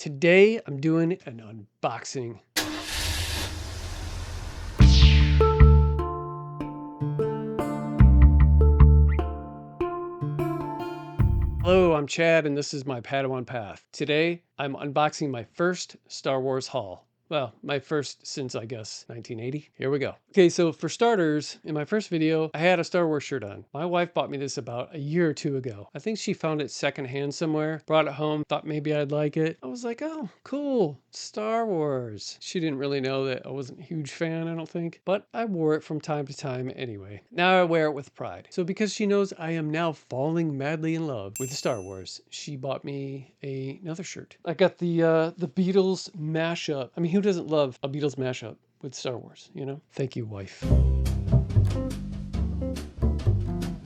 Today I'm doing an unboxing. Hello, I'm Chad and this is my Padawan Path. Today I'm unboxing my first Star Wars haul. Well, my first since, I guess, 1980. Here we go. Okay, so for starters, in my first video, I had a Star Wars shirt on. My wife bought me this about a year or two ago. I think she found it secondhand somewhere, brought it home, thought maybe I'd like it. I was like, oh, cool, Star Wars. She didn't really know that I wasn't a huge fan, I don't think, but I wore it from time to time anyway. Now I wear it with pride. So because she knows I am now falling madly in love with Star Wars, she bought me another shirt. I got the Beatles mashup. I mean, who doesn't love a Beatles mashup with Star Wars, you know? Thank you, wife.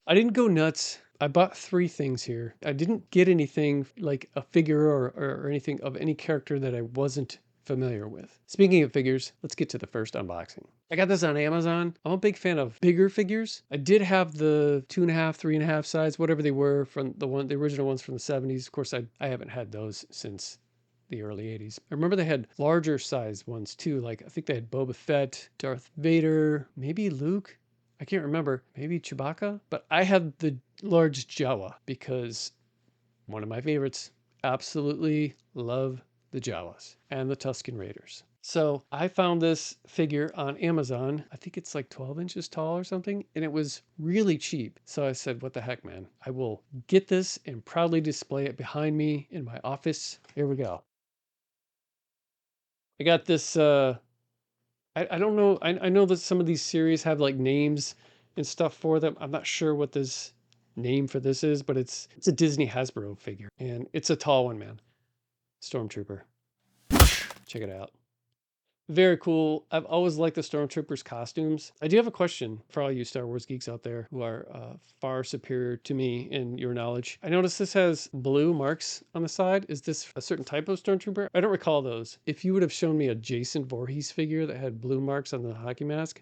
I didn't go nuts. I bought 3 things here. I didn't get anything like a figure or anything of any character that I wasn't familiar with. Speaking of figures, let's get to the first unboxing. I got this on Amazon. I'm a big fan of bigger figures. I did have the 2.5, 3.5 size, whatever they were from the original ones from the 70s. Of course, I haven't had those since the early 80s. I remember they had larger size ones too. Like I think they had Boba Fett, Darth Vader, maybe Luke. I can't remember. Maybe Chewbacca. But I had the large Jawa because one of my favorites. Absolutely love the Jawas and the Tusken Raiders. So I found this figure on Amazon. I think it's like 12 inches tall or something. And it was really cheap. So I said, what the heck, man? I will get this and proudly display it behind me in my office. Here we go. I got this, I don't know. I know that some of these series have like names and stuff for them. I'm not sure what this name for this is, but it's a Disney Hasbro figure. And it's a tall one, man. Stormtrooper. Check it out. Very cool. I've always liked the Stormtroopers costumes. I do have a question for all you Star Wars geeks out there who are far superior to me in your knowledge. I noticed this has blue marks on the side. Is this a certain type of Stormtrooper? I don't recall those. If you would have shown me a Jason Voorhees figure that had blue marks on the hockey mask,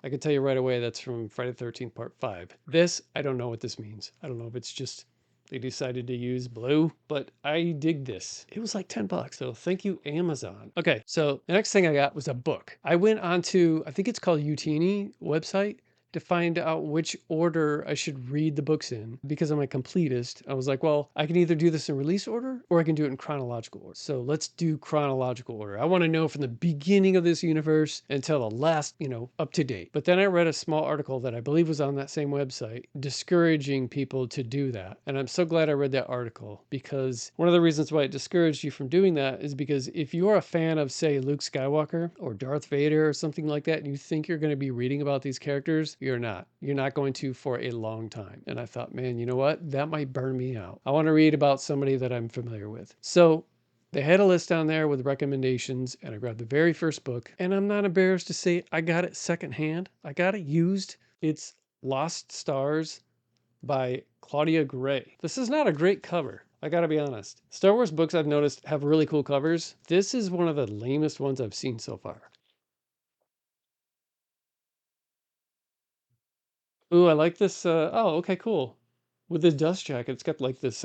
I could tell you right away that's from Friday the 13th Part 5. This, I don't know what this means. I don't know if it's just they decided to use blue, but I dig this. It was like 10 bucks, so thank you, Amazon. Okay, so the next thing I got was a book. I went onto, I think it's called Utini website, to find out which order I should read the books in. Because I'm a completist, I was like, well, I can either do this in release order or I can do it in chronological order. So let's do chronological order. I want to know from the beginning of this universe until the last, up to date. But then I read a small article that I believe was on that same website discouraging people to do that. And I'm so glad I read that article, because one of the reasons why it discouraged you from doing that is because if you're a fan of, say, Luke Skywalker or Darth Vader or something like that, and you think you're going to be reading about these characters, you're not. You're not going to for a long time. And I thought, man, you know what? That might burn me out. I want to read about somebody that I'm familiar with. So they had a list down there with recommendations, and I grabbed the very first book. And I'm not embarrassed to say I got it secondhand. I got it used. It's Lost Stars by Claudia Gray. This is not a great cover. I gotta be honest. Star Wars books I've noticed have really cool covers. This is one of the lamest ones I've seen so far. Ooh, I like this. Oh, okay, cool. With the dust jacket, it's got like this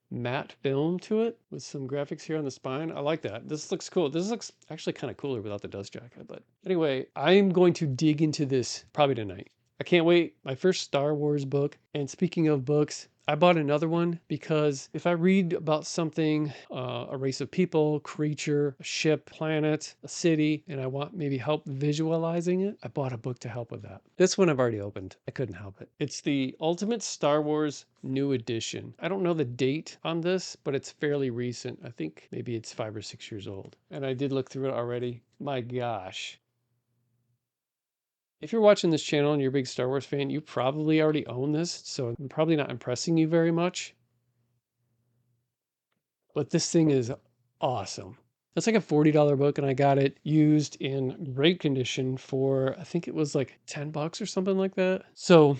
matte film to it with some graphics here on the spine. I like that. This looks cool. This looks actually kind of cooler without the dust jacket. But anyway, I'm going to dig into this probably tonight. I can't wait. My first Star Wars book. And speaking of books, I bought another one because if I read about something, a race of people, creature, a ship, planet, a city, and I want maybe help visualizing it, I bought a book to help with that. This one I've already opened. I couldn't help it. It's the Ultimate Star Wars New Edition. I don't know the date on this, but it's fairly recent. I think maybe it's 5 or 6 years old. And I did look through it already. My gosh. If you're watching this channel and you're a big Star Wars fan, you probably already own this, so I'm probably not impressing you very much. But this thing is awesome. It's like a $40 book, and I got it used in great condition for, I think it was like 10 bucks or something like that. So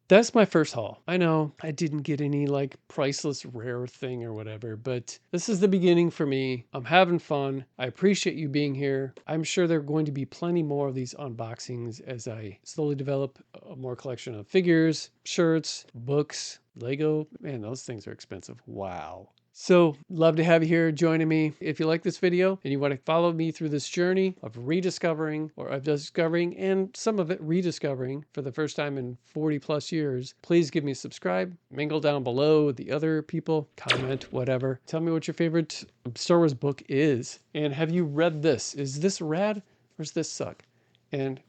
that's my first haul. I know I didn't get any like priceless rare thing or whatever, but this is the beginning for me. I'm having fun. I appreciate you being here. I'm sure there are going to be plenty more of these unboxings as I slowly develop a more collection of figures, shirts, books, Lego. Man, those things are expensive. Wow. So love to have you here joining me. If you like this video and you want to follow me through this journey of rediscovering or of discovering and some of it rediscovering for the first time in 40 plus years, please give me a subscribe, mingle down below with the other people, comment, whatever. Tell me what your favorite Star Wars book is. And have you read this? Is this rad or does this suck? And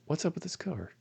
what's up with this cover?